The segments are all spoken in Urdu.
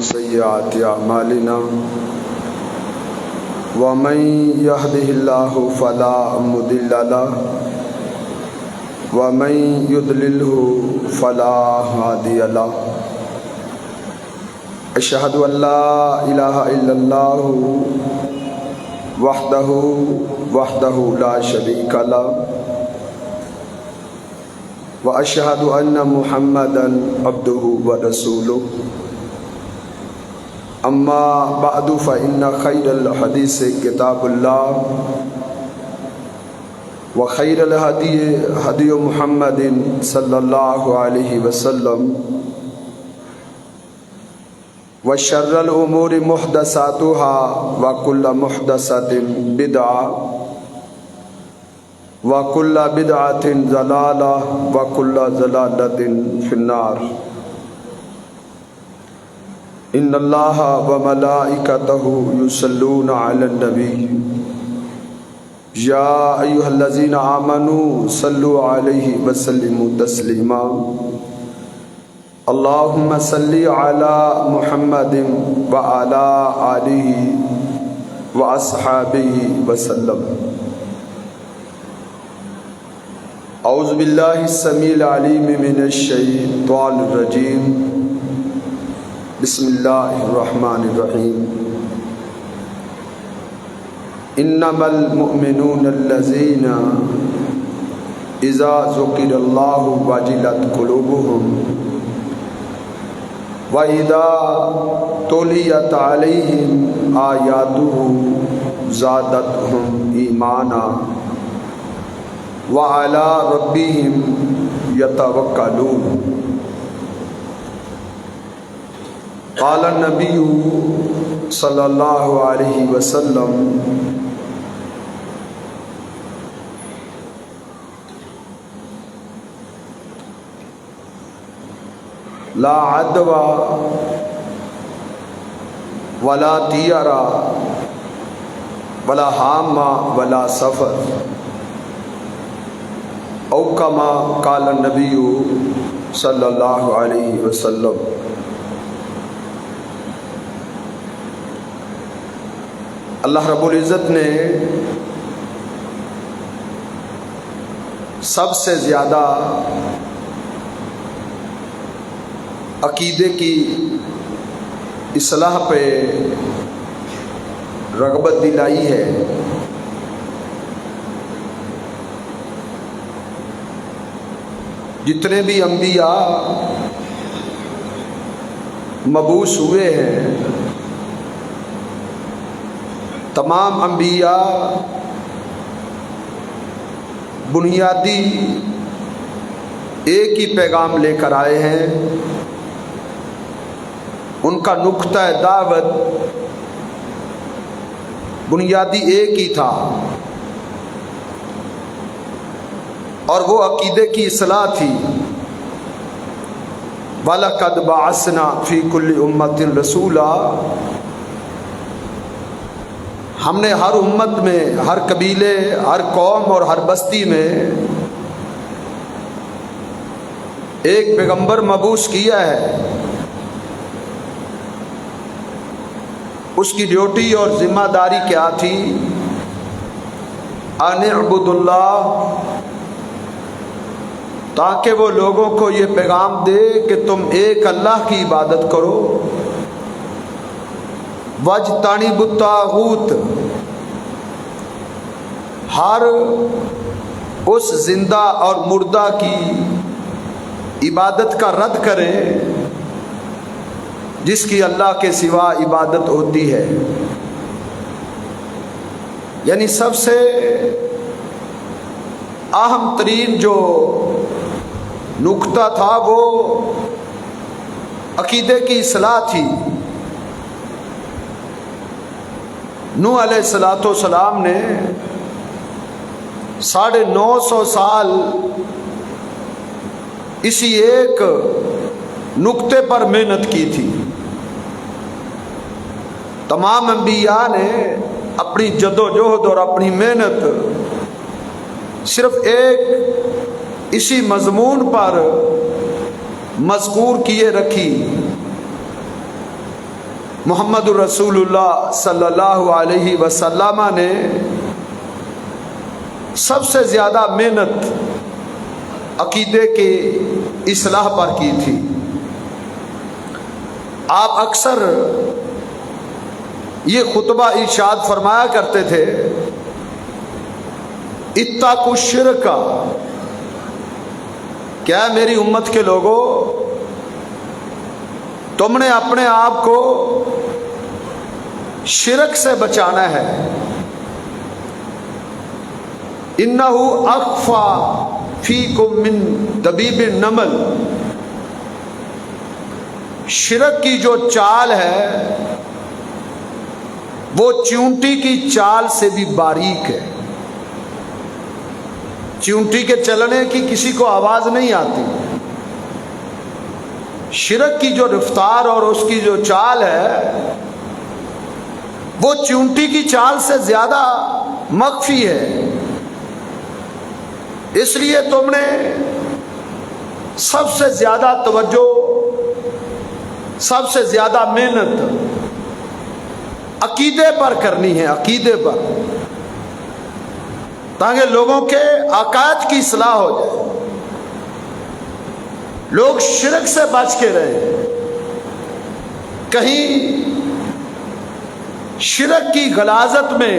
سيئات أعمالنا ومن يهده الله فلا مضل له ومن يضلله فلا هادي له أشهد أن لا إله إلا الله وحده لا شريك له وأشهد أن محمدا عبده ورسوله أما بعد فإن خير الحديث كتاب الله وخير الهدي هدي محمد صلى الله عليه وسلم وشر الأمور محدثاتها وكل محدثة بدعة وكل بدعة ضلالة وكل ضلالة في النار إن الله وملائكته يصلون على النبي يا أيها الذين آمنوا صلوا عليه وسلموا تسليما اللهم صل على محمد وعلى آله وأصحابه وسلم أعوذ بالله السميع العليم من الشيطان الرجيم بسم الله الرحمن الرحيم إنما المؤمنون الذين إذا ذكر الله وجلت قلوبهم وَإِذَا تُلِيَتْ عَلَيْهِمْ آيَاتُهُ زَادَتْهُمْ إِيمَانًا وَعَلَى رَبِّهِمْ يَتَوَكَّلُونَ قال النبي صلى الله عليه وسلم لا عدوى ولا طيرا ولا حامة ولا سفر او كما قال النبي صلی اللہ علیہ وسلم۔ اللہ رب العزت نے سب سے زیادہ عقیدے کی اصلاح پہ رغبت دلائی ہے۔ جتنے بھی انبیاء مبعوث ہوئے ہیں، تمام انبیاء بنیادی ایک ہی پیغام لے کر آئے ہیں۔ ان کا نقطہ دعوت بنیادی ایک ہی تھا، اور وہ عقیدے کی اصلاح تھی۔ وَلَقَدْ بَعَثْنَا فِي كُلِّ أُمَّةٍ رَسُولًا، ہم نے ہر امت میں، ہر قبیلے، ہر قوم اور ہر بستی میں ایک پیغمبر مبعوث کیا ہے۔ اس کی ڈیوٹی اور ذمہ داری کیا تھی؟ ان اعبدوا اللہ، تاکہ وہ لوگوں کو یہ پیغام دے کہ تم ایک اللہ کی عبادت کرو۔ واجتنبوا الطاغوت، ہر اس زندہ اور مردہ کی عبادت کا رد کریں جس کی اللہ کے سوا عبادت ہوتی ہے۔ یعنی سب سے اہم ترین جو نقطہ تھا وہ عقیدے کی اصلاح تھی۔ نوح علیہ السلام نے 950 سال اسی ایک نقطے پر محنت کی تھی۔ تمام انبیاء نے اپنی جدوجہد اور اپنی محنت صرف ایک اسی مضمون پر مذکور کیے رکھی محمد الرسول اللہ صلی اللہ علیہ وسلم نے سب سے زیادہ محنت عقیدے کے اصلاح پر کی تھی۔ آپ اکثر یہ خطبہ ارشاد فرمایا کرتے تھے، اتقوا الشرک، کیا میری امت کے لوگوں، تم نے اپنے آپ کو شرک سے بچانا ہے۔ انہ اخفی فیکم من دبیب النمل، شرک کی جو چال ہے وہ چیونٹی کی چال سے بھی باریک ہے۔ چیونٹی کے چلنے کی کسی کو آواز نہیں آتی، شرک کی جو رفتار اور اس کی جو چال ہے وہ چیونٹی کی چال سے زیادہ مخفی ہے۔ اس لیے تم نے سب سے زیادہ توجہ، سب سے زیادہ محنت عقیدے پر کرنی ہے، عقیدے پر، تاکہ لوگوں کے عقائد کی اصلاح ہو جائے، لوگ شرک سے بچ کے رہیں، کہیں شرک کی غلاظت میں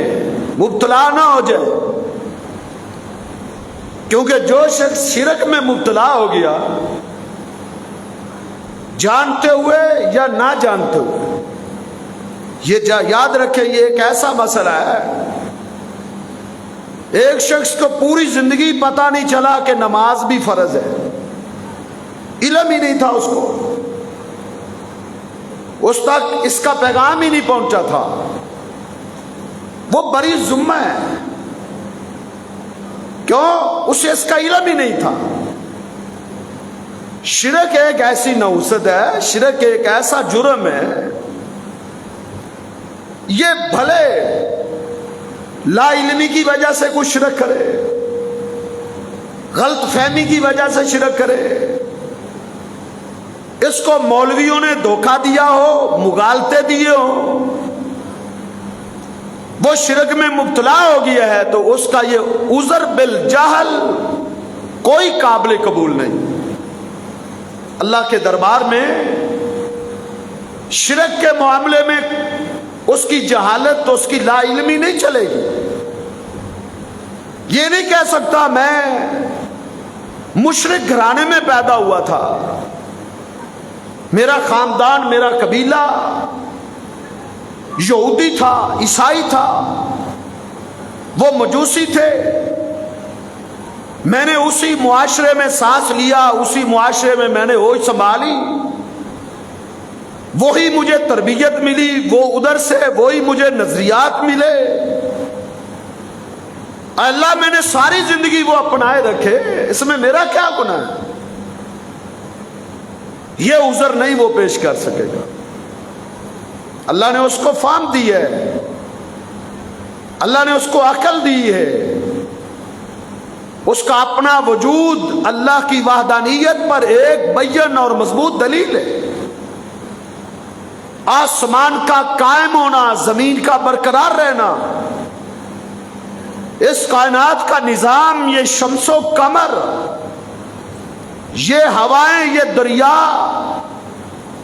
مبتلا نہ ہو جائے، کیونکہ جو شخص شرک میں مبتلا ہو گیا، جانتے ہوئے یا نہ جانتے ہوئے، یہ یاد رکھیں یہ ایک ایسا مسئلہ ہے، ایک شخص کو پوری زندگی پتہ نہیں چلا کہ نماز بھی فرض ہے، علم ہی نہیں تھا اس کو، اس تک اس کا پیغام ہی نہیں پہنچا تھا، وہ بری ذمہ ہے، کیوں؟ اسے اس کا علم ہی نہیں تھا۔ شرک ایک ایسی نحوست ہے، شرک ایک ایسا جرم ہے، یہ بھلے لا علمی کی وجہ سے کوئی شرک کرے، غلط فہمی کی وجہ سے شرک کرے، اس کو مولویوں نے دھوکہ دیا ہو، مغالطے دیے ہوں، وہ شرک میں مبتلا ہو گیا ہے، تو اس کا یہ عذر بالجہل کوئی قابل قبول نہیں۔ اللہ کے دربار میں شرک کے معاملے میں اس کی جہالت، اس کی لا علمی نہیں چلے گی۔ یہ نہیں کہہ سکتا میں مشرک گھرانے میں پیدا ہوا تھا، میرا خاندان، میرا قبیلہ یہودی تھا، عیسائی تھا، وہ مجوسی تھے، میں نے اسی معاشرے میں سانس لیا، اسی معاشرے میں میں نے ہوش سنبھالی، وہی مجھے تربیت ملی، وہ ادھر سے وہی مجھے نظریات ملے، اللہ میں نے ساری زندگی وہ اپنائے رکھے، اس میں میرا کیا گناہ ہے؟ یہ عذر نہیں وہ پیش کر سکے گا۔ اللہ نے اس کو فہم دی ہے، اللہ نے اس کو عقل دی ہے، اس کا اپنا وجود اللہ کی وحدانیت پر ایک بین اور مضبوط دلیل ہے۔ آسمان کا قائم ہونا، زمین کا برقرار رہنا، اس کائنات کا نظام، یہ شمس و قمر، یہ ہوائیں، یہ دریا،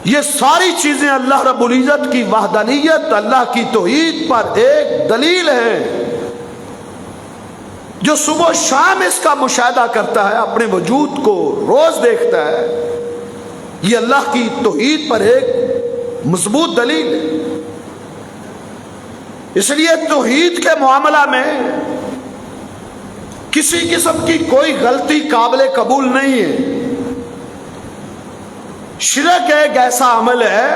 یہ ساری چیزیں اللہ رب العزت کی وحدانیت، اللہ کی توحید پر ایک دلیل ہے۔ جو صبح و شام اس کا مشاہدہ کرتا ہے، اپنے وجود کو روز دیکھتا ہے، یہ اللہ کی توحید پر ایک مضبوط دلیل ہے۔ اس لیے توحید کے معاملہ میں کسی قسم کی کوئی غلطی قابل قبول نہیں ہے۔ شرک ایک ایسا عمل ہے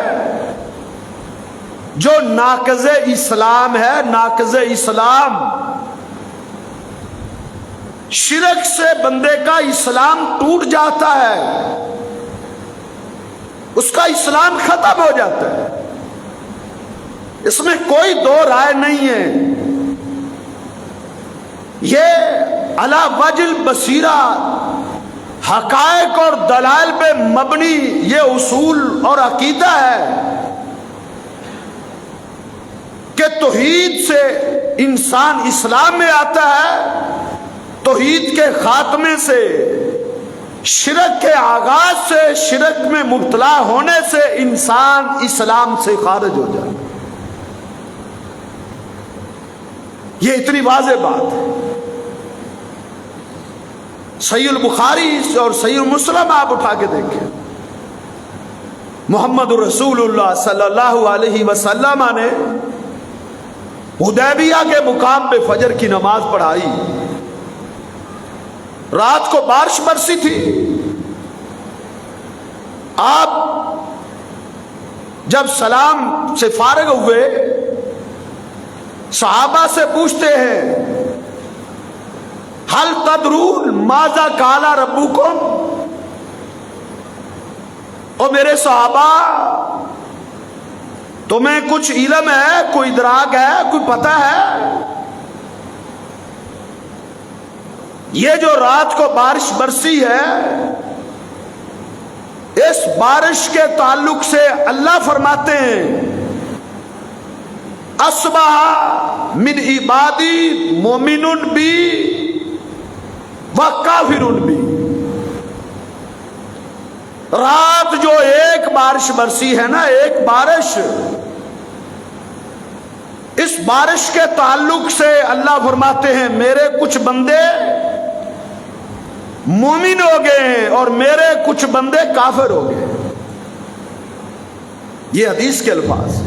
جو ناقض اسلام ہے، ناقض اسلام۔ شرک سے بندے کا اسلام ٹوٹ جاتا ہے، اس کا اسلام ختم ہو جاتا ہے، اس میں کوئی دو رائے نہیں ہے۔ یہ علی وجہ البصیرہ، حقائق اور دلائل پہ مبنی یہ اصول اور عقیدہ ہے کہ توحید سے انسان اسلام میں آتا ہے، توحید کے خاتمے سے، شرک کے آغاز سے، شرک میں مبتلا ہونے سے انسان اسلام سے خارج ہو جائے. یہ اتنی واضح بات ہے. صحیح البخاری اور صحیح مسلم آپ اٹھا کے دیکھیں، محمد رسول اللہ صلی اللہ علیہ وسلم نے حدیبیہ کے مقام پہ فجر کی نماز پڑھائی. رات کو بارش برسی تھی. آپ جب سلام سے فارغ ہوئے صحابہ سے پوچھتے ہیں حل تدرون ماذا قال ربکم، او میرے صحابہ تمہیں کچھ علم ہے، کوئی ادراک ہے، کوئی پتہ ہے یہ جو رات کو بارش برسی ہے اس بارش کے تعلق سے اللہ فرماتے ہیں اصبح من عبادی مومن بی و کافر بی. رات جو ایک بارش برسی ہے نا، ایک بارش، اس بارش کے تعلق سے اللہ فرماتے ہیں میرے کچھ بندے مومن ہو گئے ہیں اور میرے کچھ بندے کافر ہو گئے. یہ حدیث کے الفاظ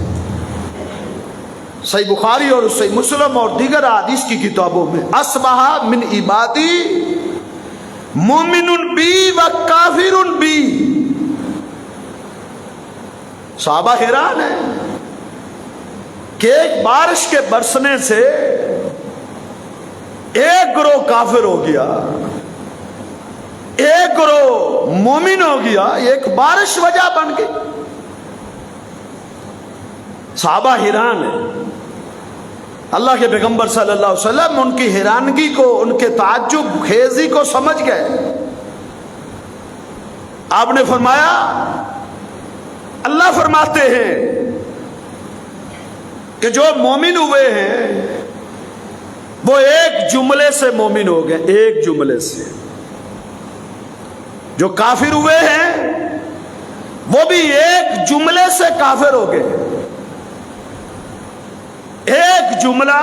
صحیح بخاری اور صحیح مسلم اور دیگر حدیث کی کتابوں میں اصبح من عبادی مومن بی و کافر بی. صحابہ حیران ہیں کہ ایک بارش کے برسنے سے ایک گروہ کافر ہو گیا، ایک گروہ مومن ہو گیا، ایک بارش وجہ بن گئی. صحابہ حیران ہیں. اللہ کے پیغمبر صلی اللہ علیہ وسلم ان کی حیرانگی کو، ان کے تعجب خیزی کو سمجھ گئے. آپ نے فرمایا، اللہ فرماتے ہیں کہ جو مومن ہوئے ہیں وہ ایک جملے سے مومن ہو گئے، ایک جملے سے. جو کافر ہوئے ہیں وہ بھی ایک جملے سے کافر ہو گئے. ایک جملہ.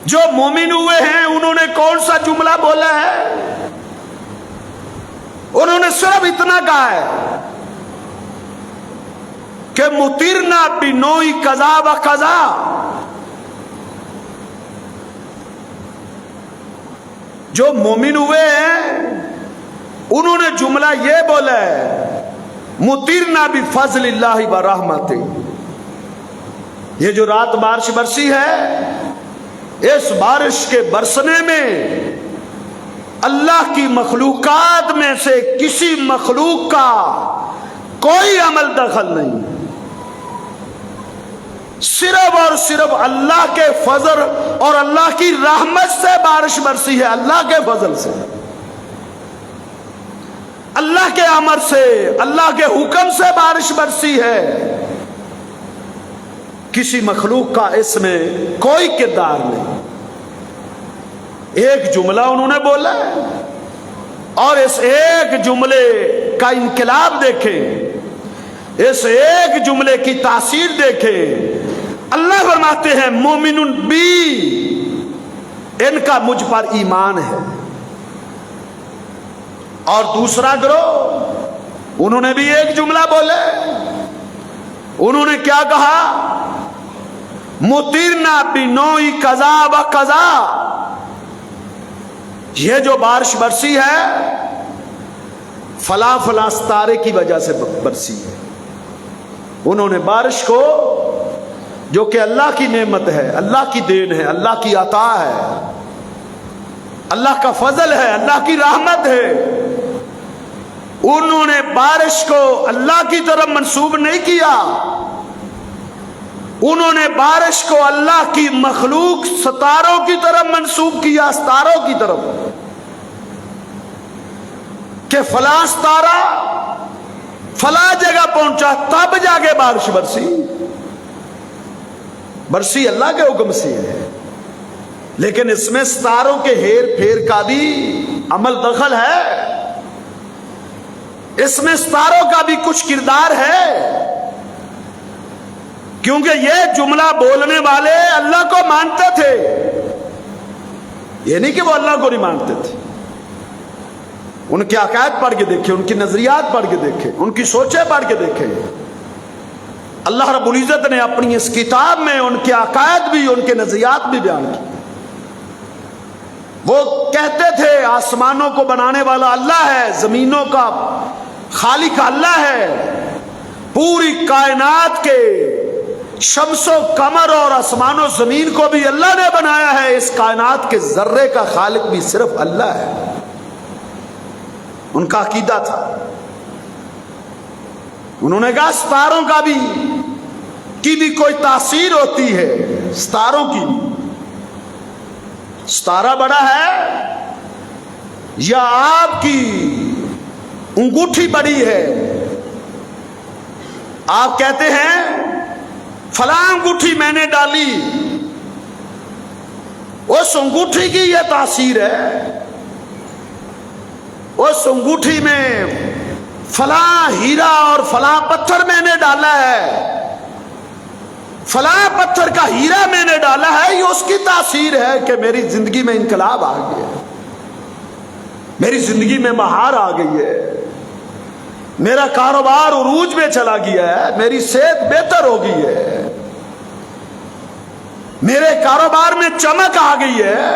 جو مومن ہوئے ہیں انہوں نے کون سا جملہ بولا ہے؟ انہوں نے صرف اتنا کہا ہے کہ مطرنا بنوئی قضا و قضا. جو مومن ہوئے ہیں انہوں نے جملہ یہ بولا ہے مطرنا بفضل اللہ و رحمتہ. یہ جو رات بارش برسی ہے اس بارش کے برسنے میں اللہ کی مخلوقات میں سے کسی مخلوق کا کوئی عمل دخل نہیں. صرف اور صرف اللہ کے فضل اور اللہ کی رحمت سے بارش برسی ہے. اللہ کے فضل سے، اللہ کے امر سے، اللہ کے حکم سے بارش برسی ہے. کسی مخلوق کا اس میں کوئی کردار نہیں. ایک جملہ انہوں نے بولا ہے اور اس ایک جملے کا انقلاب دیکھیں، اس ایک جملے کی تاثیر دیکھیں. اللہ فرماتے ہیں مومن بی، ان کا مجھ پر ایمان ہے. اور دوسرا گروہ انہوں نے بھی ایک جملہ بولے. انہوں نے کیا کہا؟ مطرنا بنوئی قضا و قضا. یہ جو بارش برسی ہے فلاں فلاں ستارے کی وجہ سے برسی ہے. انہوں نے بارش کو، جو کہ اللہ کی نعمت ہے، اللہ کی دین ہے، اللہ کی عطا ہے، اللہ کا فضل ہے، اللہ کی رحمت ہے، انہوں نے بارش کو اللہ کی طرف منسوب نہیں کیا. انہوں نے بارش کو اللہ کی مخلوق ستاروں کی طرف منسوب کیا، ستاروں کی طرف، کہ فلاں ستارہ فلاں جگہ پہنچا، تب جا کے بارش برسی اللہ کے حکم سے ہے، لیکن اس میں ستاروں کے ہیر پھیر کا بھی عمل دخل ہے، اس میں ستاروں کا بھی کچھ کردار ہے، کیونکہ یہ جملہ بولنے والے اللہ کو مانتے تھے، یہ نہیں کہ وہ اللہ کو نہیں مانتے تھے، ان کے عقائد پڑھ کے دیکھے، ان کی نظریات پڑھ کے دیکھے، ان کی سوچیں پڑھ کے دیکھے۔ اللہ رب العزت نے اپنی اس کتاب میں ان کے عقائد بھی، ان کے نظریات بھی بیان کی۔ وہ کہتے تھے آسمانوں کو بنانے والا اللہ ہے، زمینوں کا خالق اللہ ہے، پوری کائنات کے شمس و قمر اور آسمان و زمین کو بھی اللہ نے بنایا ہے، اس کائنات کے ذرے کا خالق بھی صرف اللہ ہے، ان کا عقیدہ تھا۔ انہوں نے کہا ستاروں کا بھی کوئی تاثیر ہوتی ہے، ستاروں کی بھی، ستارہ بڑا ہے یا آپ کی انگوٹھی بڑی ہے؟ آپ کہتے ہیں فلاں انگوٹھی میں نے ڈالی، اس انگوٹھی کی یہ تاثیر ہے، اس انگوٹھی میں فلاں ہیرا اور فلاں پتھر میں نے ڈالا ہے، فلاں پتھر کا ہیرا میں نے ڈالا ہے، یہ اس کی تاثیر ہے کہ میری زندگی میں انقلاب آ گیا، میری زندگی میں بہار آ گئی ہے، میرا کاروبار عروج میں چلا گیا ہے، میری صحت بہتر ہو گئی ہے، میرے کاروبار میں چمک آ گئی ہے،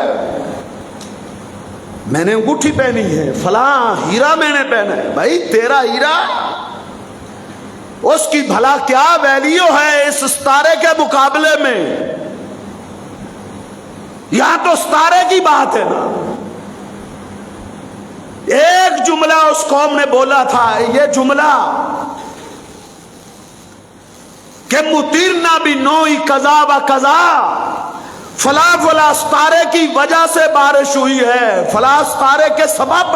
میں نے انگوٹھی پہنی ہے، فلاں ہیرا میں نے پہنا ہے۔ بھائی تیرا ہیرا، اس کی بھلا کیا ویلیو ہے اس ستارے کے مقابلے میں؟ یہاں تو ستارے کی بات ہے نا۔ ایک جملہ اس قوم نے بولا تھا، یہ جملہ کہ مطیرنا بنوئی قضا و قضا، فلاں فلاں ستارے کی وجہ سے بارش ہوئی ہے، فلاں ستارے کے سبب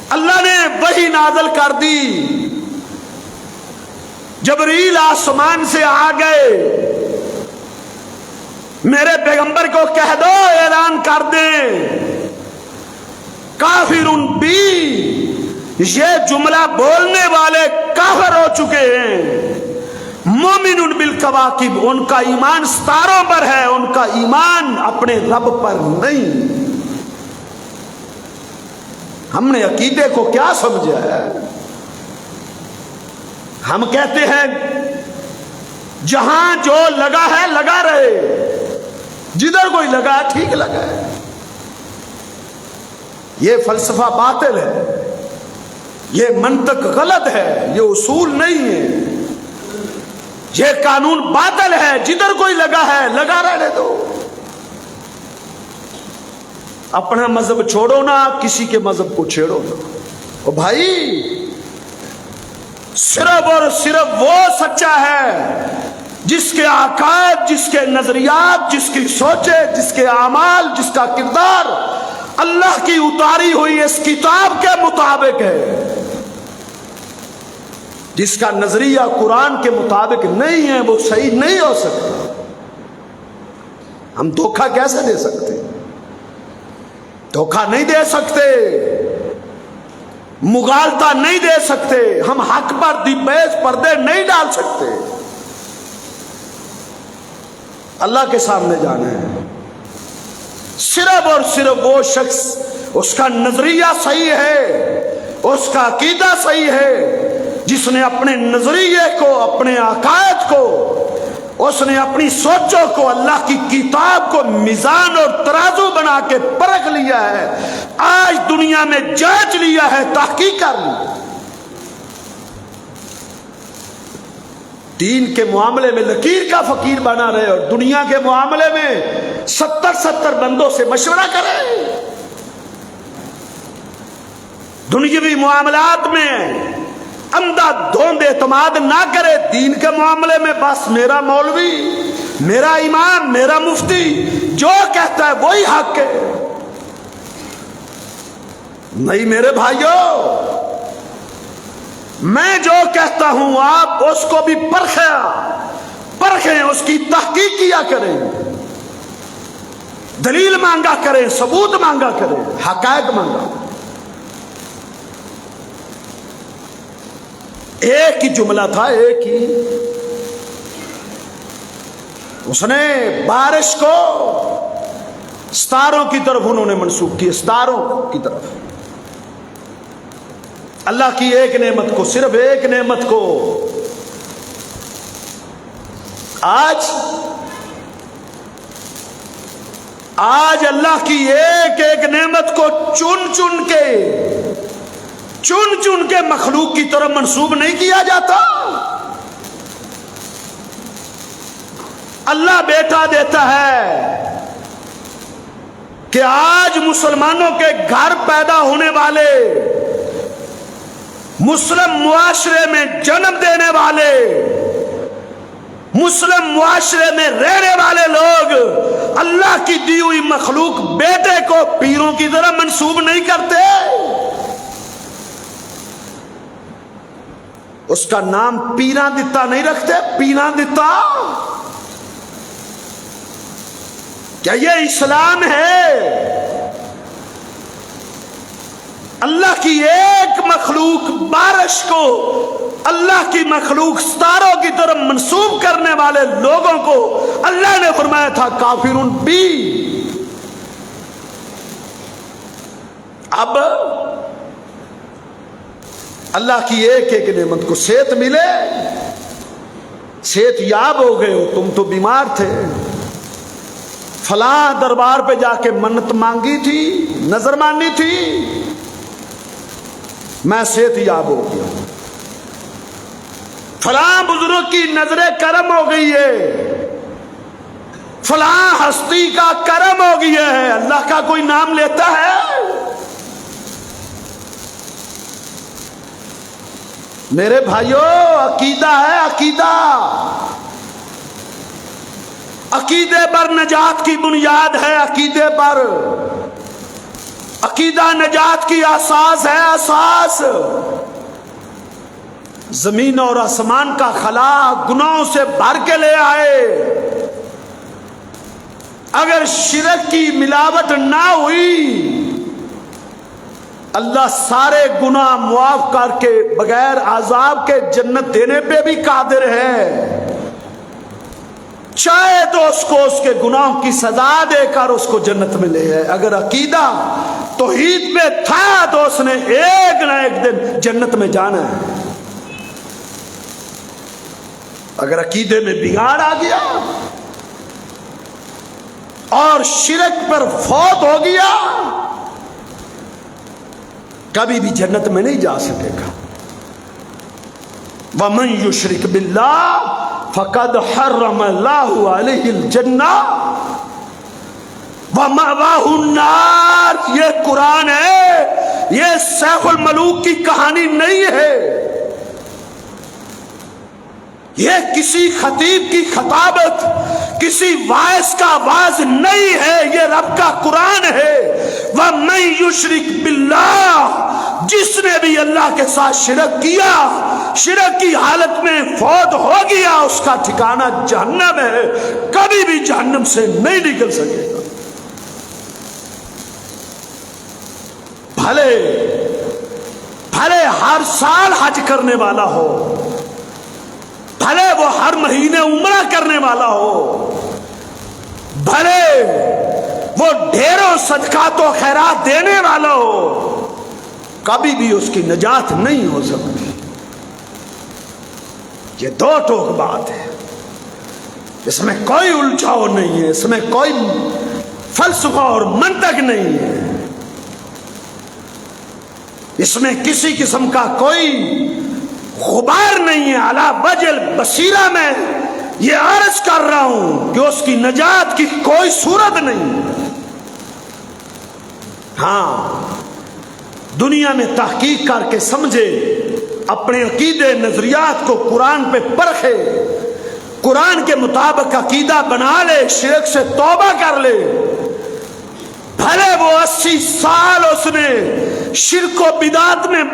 اللہ نے وحی نازل کر دی، جبریل آسمان سے آ گئے، میرے پیغمبر کو کہہ دو، اعلان کر دیں کافر بی، یہ جملہ بولنے والے کافر ہو چکے ہیں، مومن بالکواکب، ان کا ایمان ستاروں پر ہے، ان کا ایمان اپنے رب پر نہیں۔ ہم نے عقیدے کو کیا سمجھا ہے؟ ہم کہتے ہیں جہاں جو لگا ہے لگا رہے، جدھر کوئی لگا ہے ٹھیک لگا ہے۔ یہ فلسفہ باطل ہے، یہ منطق غلط ہے، یہ اصول نہیں ہے، یہ قانون باطل ہے، جدھر کوئی لگا ہے لگا رہنے دو۔ اپنا مذہب چھوڑو نا، کسی کے مذہب کو چھیڑو نا۔ او بھائی صرف اور صرف وہ سچا ہے جس کے عقائد، جس کے نظریات، جس کی سوچیں، جس کے اعمال، جس کا کردار اللہ کی اتاری ہوئی اس کتاب کے مطابق ہے۔ جس کا نظریہ قرآن کے مطابق نہیں ہے وہ صحیح نہیں ہو سکتا۔ ہم دھوکہ کیسے دے سکتے؟ دھوکہ نہیں دے سکتے، مغالطہ نہیں دے سکتے، ہم حق پر بیش پردے نہیں ڈال سکتے۔ اللہ کے سامنے جانا ہے، صرف اور صرف وہ شخص، اس کا نظریہ صحیح ہے، اس کا عقیدہ صحیح ہے، جس نے اپنے نظریے کو، اپنے عقائد کو، اس نے اپنی سوچوں کو اللہ کی کتاب کو میزان اور ترازو بنا کے پرکھ لیا ہے، آج دنیا میں جانچ لیا ہے، تحقیق کر لی۔ دین کے معاملے میں لکیر کا فقیر بنا رہے اور دنیا کے معاملے میں 70 بندوں سے مشورہ کرے، دنیاوی معاملات میں اندھا دھوند اعتماد نہ کرے، دین کے معاملے میں بس میرا مولوی، میرا امام، میرا مفتی جو کہتا ہے وہی حق ہے۔ نہیں میرے بھائیوں، میں جو کہتا ہوں آپ اس کو بھی پرکھیں، اس کی تحقیق کیا کریں، دلیل مانگا کریں، ثبوت مانگا کریں، حقائق مانگا۔ ایک ہی جملہ تھا، ایک ہی، اس نے بارش کو ستاروں کی طرف انہوں نے منسوخ کی، ستاروں کی طرف، اللہ کی ایک نعمت کو، صرف ایک نعمت کو۔ آج اللہ کی ایک ایک نعمت کو چن چن کے مخلوق کی طرف منسوب نہیں کیا جاتا۔ اللہ بیٹا دیتا ہے کہ آج مسلمانوں کے گھر پیدا ہونے والے، مسلم معاشرے میں جنم دینے والے، مسلم معاشرے میں رہنے والے لوگ اللہ کی دی ہوئی مخلوق بیٹے کو پیروں کی طرح منسوب نہیں کرتے۔ اس کا نام پیراں دتا نہیں رکھتے، پیراں دتا۔ کیا یہ اسلام ہے؟ اللہ کی ایک مخلوق بارش کو اللہ کی مخلوق ستاروں کی طرف منسوب کرنے والے لوگوں کو اللہ نے فرمایا تھا کافرون بی۔ اب اللہ کی ایک ایک نعمت کو، صحت ملے، صحت یاب ہو گئے ہو، تم تو بیمار تھے، فلاں دربار پہ جا کے منت مانگی تھی، نظر ماننی تھی، میں صحت یاب ہو گیا، فلاں بزرگ کی نظر کرم ہو گئی ہے، فلاں ہستی کا کرم ہو گیا ہے، اللہ کا کوئی نام لیتا ہے؟ میرے بھائیوں، عقیدہ ہے، عقیدے پر نجات کی بنیاد ہے، عقیدے پر، عقیدہ نجات کی اساس ہے، اساس۔ زمین اور آسمان کا خلا گناہوں سے بھر کے لے آئے، اگر شرک کی ملاوٹ نہ ہوئی اللہ سارے گناہ معاف کر کے بغیر عذاب کے جنت دینے پہ بھی قادر ہے، چاہے تو اس کو اس کے گناہوں کی سزا دے کر اس کو جنت میں لے آئے۔ اگر عقیدہ توحید میں تھا تو اس نے ایک نہ ایک دن جنت میں جانا ہے۔ اگر عقیدے میں بگاڑ آ گیا اور شرک پر فوت ہو گیا کبھی بھی جنت میں نہیں جا سکے گا۔ وَمَن يُشْرِكْ بِاللَّهِ فَقَدْ حَرَّمَ اللَّهُ عَلَيْهِ الْجَنَّةَ وَمَأْوَاهُ النَّارُ۔ یہ قرآن ہے، یہ سیف الملوک کی کہانی نہیں ہے، یہ کسی خطیب کی خطابت، کسی واعظ کا واعظ نہیں ہے، یہ رب کا قرآن ہے۔ وَمَن يُشْرِكْ بِاللَّهِ، جس نے بھی اللہ کے ساتھ شرک کیا، شرک کی حالت میں فوت ہو گیا، اس کا ٹھکانہ جہنم ہے، کبھی بھی جہنم سے نہیں نکل سکے گا۔ بھلے ہر سال حج کرنے والا ہو، بھلے وہ ہر مہینے عمرہ کرنے والا ہو، بھلے وہ ڈھیروں صدقات و خیرات دینے والا ہو، کبھی بھی اس کی نجات نہیں ہو سکتی۔ یہ دو ٹوک بات ہے، اس میں کوئی الجھاؤ نہیں ہے، اس میں کوئی فلسفہ اور منطق نہیں ہے، اس میں کسی قسم کا کوئی غبار نہیں ہے۔ علی وجہ البصیرہ میں یہ عرض کر رہا ہوں کہ اس کی نجات کی کوئی صورت نہیں۔ ہاں، دنیا میں تحقیق کر کے سمجھے، اپنے عقیدے نظریات کو قرآن پہ پرکھے، قرآن کے مطابق عقیدہ بنا لے، شرک سے توبہ کر لے، بھلے وہ 80 سال اس نے شرک و بدعت میں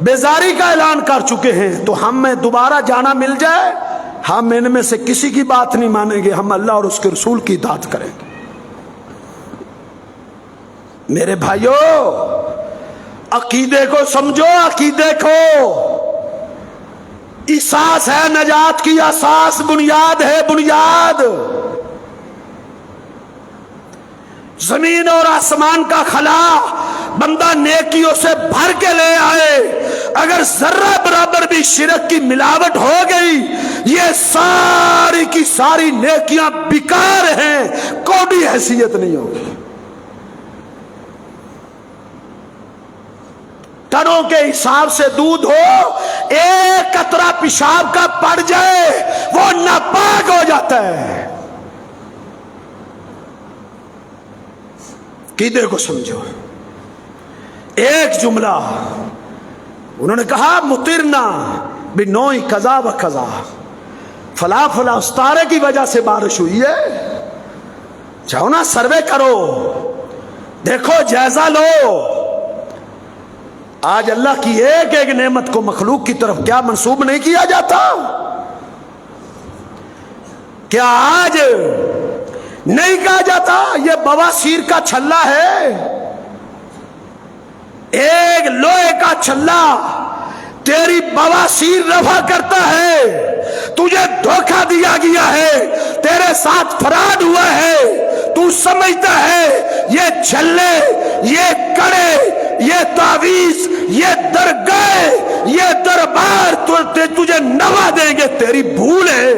بیزاری کا اعلان کر چکے ہیں، تو ہم میں دوبارہ جانا مل جائے ہم ان میں سے کسی کی بات نہیں مانیں گے، ہم اللہ اور اس کے رسول کی اطاعت کریں گے۔ میرے بھائیوں، عقیدے کو سمجھو، عقیدے کو۔ اساس ہے نجات کی، اساس بنیاد ہے، بنیاد۔ زمین اور آسمان کا خلا بندہ نیکیوں سے بھر کے لے آئے، اگر ذرہ برابر بھی شرک کی ملاوٹ ہو گئی، یہ ساری کی ساری نیکیاں بیکار ہیں، کوئی بھی حیثیت نہیں ہوگی۔ ٹنوں کے حساب سے دودھ ہو، ایک قطرہ پیشاب کا پڑ جائے وہ ناپاک ہو جاتا ہے۔ عقیدے کو سمجھو۔ ایک جملہ انہوں نے کہا، مطرنا بنوع کذا و کذا، فلاں فلاں ستارے کی وجہ سے بارش ہوئی ہے۔ جاؤ نا، سروے کرو، دیکھو، جائزہ لو۔ آج اللہ کی ایک ایک نعمت کو مخلوق کی طرف کیا منسوب نہیں کیا جاتا؟ کیا آج نہیں کہا جاتا یہ بواسیر کا چھلا ہے؟ ایک لوہے کا چھلا تیری بواسیر رفع کرتا ہے، تجھے دھوکہ دیا گیا ہے، تیرے ساتھ فراڈ ہوا ہے، تو سمجھتا ہے یہ چھلے، یہ کڑے، یہ تعویذ، یہ درگاہ، یہ دربار تجھے نوا دیں گے، تیری بھول ہے۔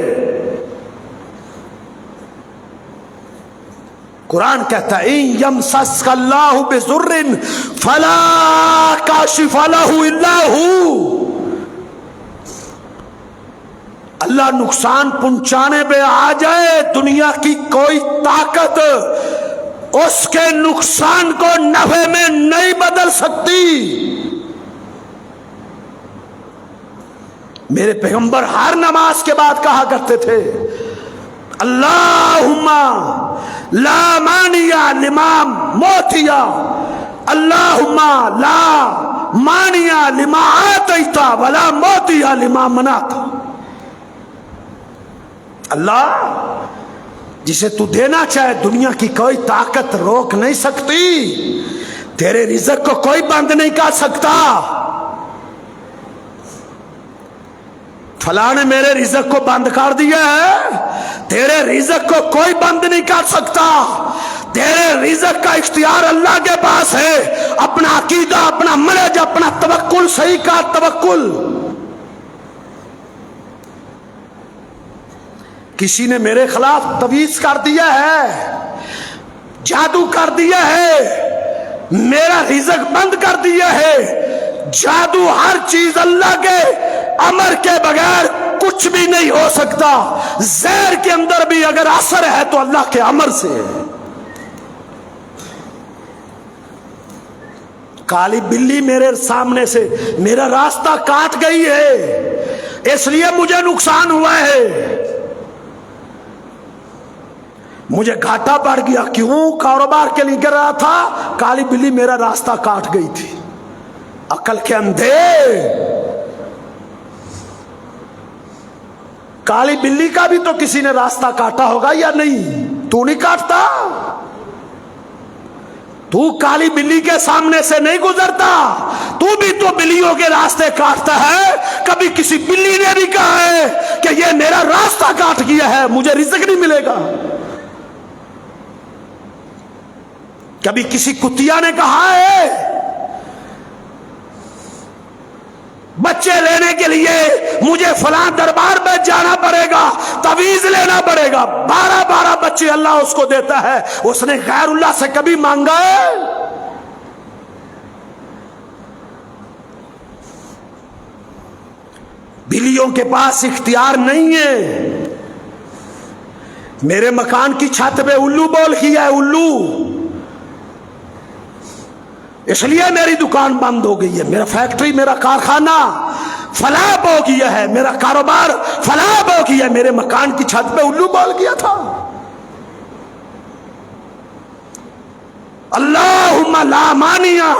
قرآن کہتا ہے ان یمسسک اللہ بضر فلا کاشف لہ الا ہو، اللہ نقصان پہنچانے پہ آ جائے، دنیا کی کوئی طاقت اس کے نقصان کو نفع میں نہیں بدل سکتی۔ میرے پیغمبر ہر نماز کے بعد کہا کرتے تھے، اللہم لا مانع لما موتیا، اللہم لا مانع لما آتیت ولا موتیا لما منعت۔ اللہ، جسے تو دینا چاہے دنیا کی کوئی طاقت روک نہیں سکتی، تیرے رزق کو کوئی بند نہیں کر سکتا۔ فلاں نے میرے رزق کو بند کر دیا ہے، تیرے رزق کو کوئی بند نہیں کر سکتا۔ تیرے رزق کا اختیار اللہ کے پاس ہے۔ اپنا عقیدہ، اپنا منہج، اپنا توکل صحیح کا توکل۔ کسی نے میرے خلاف تویز کر دیا ہے، جادو کر دیا ہے، میرا رزق بند کر دیا ہے۔ جادو ہر چیز اللہ کے امر کے بغیر کچھ بھی نہیں ہو سکتا۔ زہر کے اندر بھی اگر اثر ہے تو اللہ کے امر سے ہے۔ کالی بلی میرے سامنے سے میرا راستہ کاٹ گئی ہے، اس لیے مجھے نقصان ہوا ہے، مجھے گھاٹا پڑ گیا۔ کیوں؟ کاروبار کے لیے گر رہا تھا، کالی بلی میرا راستہ کاٹ گئی تھی۔ عقل کے اندھے، کالی بلی کا بھی تو کسی نے راستہ کاٹا ہوگا یا نہیں؟ تو نہیں کاٹتا، تو کالی بلی کے سامنے سے نہیں گزرتا، تو بھی تو بلیوں کے راستے کاٹتا ہے۔ کبھی کسی بلی نے بھی کہا ہے کہ یہ میرا راستہ کاٹ گیا ہے، مجھے رزق نہیں ملے گا۔ کبھی کسی کتیا نے کہا ہے بچے لینے کے لیے مجھے فلاں دربار میں جانا پڑے گا، تعویذ لینا پڑے گا، 12 بچے اللہ اس کو دیتا ہے۔ اس نے غیر اللہ سے کبھی مانگا ہے؟ بلیوں کے پاس اختیار نہیں ہے۔ میرے مکان کی چھت پہ الو بول کیا ہے، الو، اس لیے میری دکان بند ہو گئی ہے، میرا فیکٹری، میرا کارخانہ فلاپ ہو گیا ہے، میرا کاروبار فلاپ ہو گیا ہے، میرے مکان کی چھت پہ الو بول گیا تھا۔ اللہم لا مانع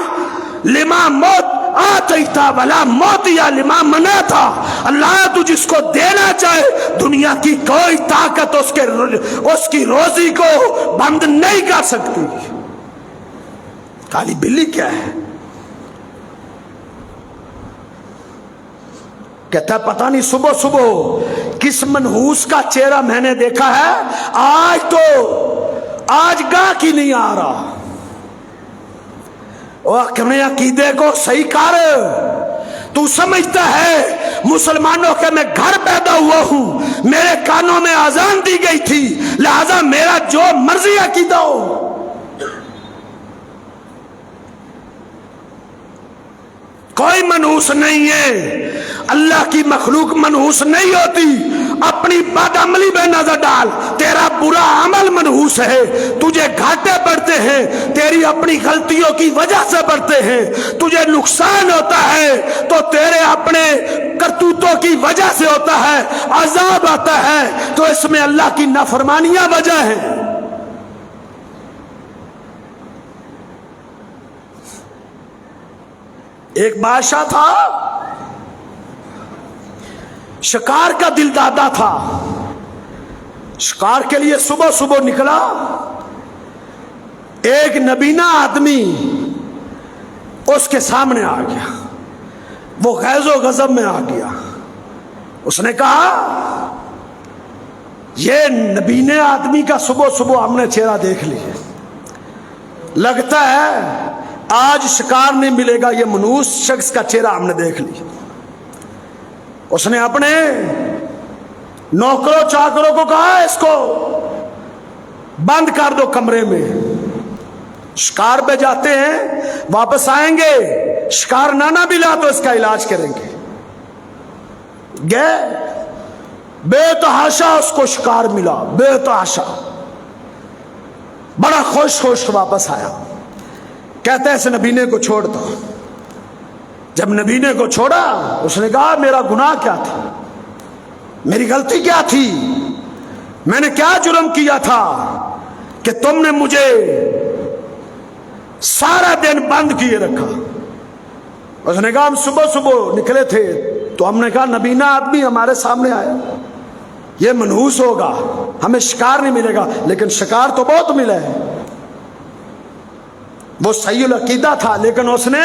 لما موت آتیتا ولا موتیا لما منعتا، اللہ تو جس کو دینا چاہے دنیا کی کوئی طاقت اس کی روزی کو بند نہیں کر سکتی۔ کالی بلی کیا ہے؟ کہتا ہے پتہ نہیں صبح صبح کس منحوس کا چہرہ میں نے دیکھا ہے، آج گاہ کی نہیں آ رہا۔ وہ اپنے عقیدے کو صحیح کر، تو سمجھتا ہے مسلمانوں کے میں گھر پیدا ہوا ہوں، میرے کانوں میں اذان دی گئی تھی لہذا میرا جو مرضی عقیدہ ہو۔ کوئی منحوس نہیں ہے، اللہ کی مخلوق منحوس نہیں ہوتی۔ اپنی بد عملی میں نظر ڈال، تیرا برا عمل منحوس ہے، تجھے گھاٹے پڑتے ہیں تیری اپنی غلطیوں کی وجہ سے پڑتے ہیں، تجھے نقصان ہوتا ہے تو تیرے اپنے کرتوتوں کی وجہ سے ہوتا ہے، عذاب آتا ہے تو اس میں اللہ کی نافرمانیاں وجہ ہیں۔ ایک بادشاہ تھا، شکار کا دل دادا تھا، شکار کے لیے صبح صبح نکلا، ایک نبینا آدمی اس کے سامنے آ گیا، وہ غیظ و غضب میں آ گیا۔ اس نے کہا یہ نبینے آدمی کا صبح صبح ہم نے چہرہ دیکھ لیا، لگتا ہے آج شکار نہیں ملے گا، یہ منحوس شخص کا چہرہ ہم نے دیکھ لیا۔ اس نے اپنے نوکروں چاکروں کو کہا اس کو بند کر دو کمرے میں، شکار پہ جاتے ہیں واپس آئیں گے، شکار نہ ملا تو اس کا علاج کریں گے۔ گئے، بے تحاشا اس کو شکار ملا، بے تحاشا، بڑا خوش واپس آیا۔ کہتے ہیں اس نبینے کو چھوڑ دو۔ جب نبینے کو چھوڑا اس نے کہا میرا گناہ کیا تھا، میری غلطی کیا تھی، میں نے کیا جرم کیا تھا کہ تم نے مجھے سارا دن بند کیے رکھا۔ اس نے کہا ہم صبح صبح نکلے تھے تو ہم نے کہا نبینا آدمی ہمارے سامنے آیا، یہ منحوس ہوگا، ہمیں شکار نہیں ملے گا، لیکن شکار تو بہت ملا ہے۔ وہ صحیح العقیدہ تھا لیکن اس نے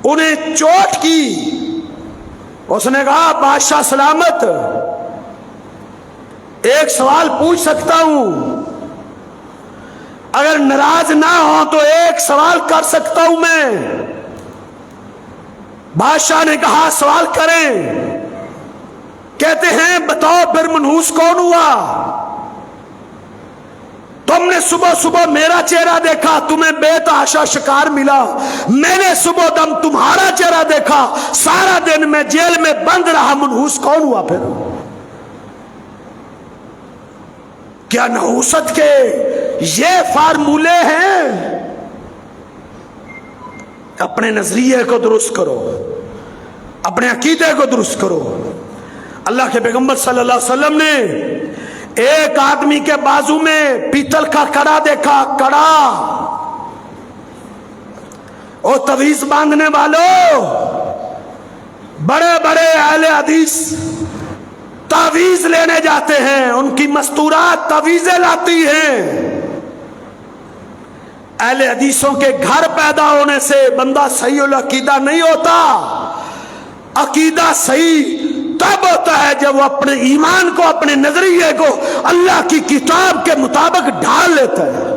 انہیں چوٹ کی۔ اس نے کہا بادشاہ سلامت، ایک سوال پوچھ سکتا ہوں؟ اگر ناراض نہ ہو تو ایک سوال کر سکتا ہوں میں؟ بادشاہ نے کہا سوال کریں۔ کہتے ہیں بتاؤ پھر منحوس کون ہوا؟ تم نے صبح صبح میرا چہرہ دیکھا، تمہیں بے تحاشا شکار ملا، میں نے صبح دم تمہارا چہرہ دیکھا، سارا دن میں جیل میں بند رہا، منحوس کون ہوا پھر؟ کیا نحوست کے یہ فارمولے ہیں؟ اپنے نظریے کو درست کرو، اپنے عقیدے کو درست کرو۔ اللہ کے پیغمبر صلی اللہ علیہ وسلم نے ایک آدمی کے بازو میں پیتل کا کڑا دیکھا، کڑا۔ او تویز باندھنے والوں، بڑے بڑے اہل حدیث تعویذ لینے جاتے ہیں، ان کی مستورات تعویذیں لاتی ہیں۔ اہل حدیثوں کے گھر پیدا ہونے سے بندہ صحیح العقیدہ نہیں ہوتا۔ عقیدہ صحیح تب ہوتا ہے جب وہ اپنے ایمان کو، اپنے نظریے کو اللہ کی کتاب کے مطابق ڈھال لیتا ہے۔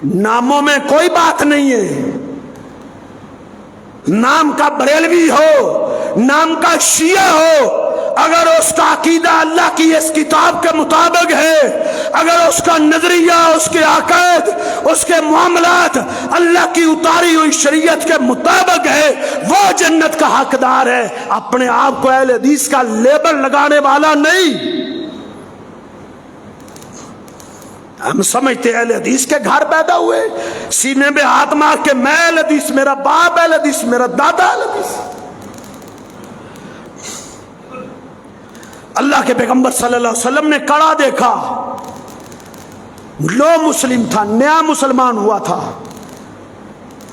ناموں میں کوئی بات نہیں ہے، نام کا بریلوی ہو، نام کا شیعہ ہو، اگر اس کا عقیدہ اللہ کی اس کتاب کے مطابق ہے، اگر اس کا نظریہ، اس کے عقائد، اس کے معاملات اللہ کی اتاری ہوئی شریعت کے مطابق ہے، وہ جنت کا حقدار ہے، اپنے آپ کو اہل حدیث کا لیبل لگانے والا نہیں۔ ہم سمجھتے اہل حدیث کے گھر پیدا ہوئے، سینے میں ہاتھ مار کے میں اہل حدیث، میرا باپ اہل حدیث، میرا دادا اہل حدیث۔ اللہ کے پیغمبر صلی اللہ علیہ وسلم نے کڑا دیکھا، لو مسلم تھا، نیا مسلمان ہوا تھا،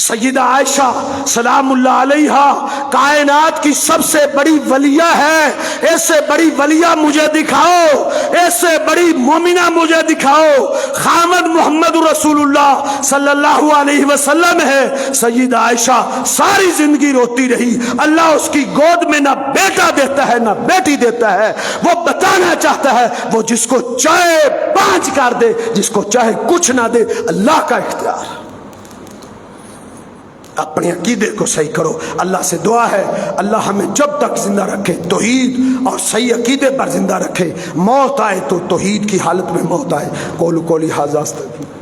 سیدہ عائشہ سلام اللہ علیہا کائنات کی سب سے بڑی ولیہ ہے، ایسے بڑی ولیہ مجھے دکھاؤ، ایسے بڑی مومنہ مجھے دکھاؤ، خامد محمد رسول اللہ صلی اللہ علیہ وسلم ہے۔ سیدہ عائشہ ساری زندگی روتی رہی، اللہ اس کی گود میں نہ بیٹا دیتا ہے نہ بیٹی دیتا ہے، وہ بتانا چاہتا ہے وہ جس کو چاہے 5 کر دے، جس کو چاہے کچھ نہ دے، اللہ کا اختیار۔ اپنے عقیدے کو صحیح کرو۔ اللہ سے دعا ہے اللہ ہمیں جب تک زندہ رکھے توحید اور صحیح عقیدے پر زندہ رکھے، موت آئے تو توحید کی حالت میں موت آئے۔ قول قولی ھذا استغفر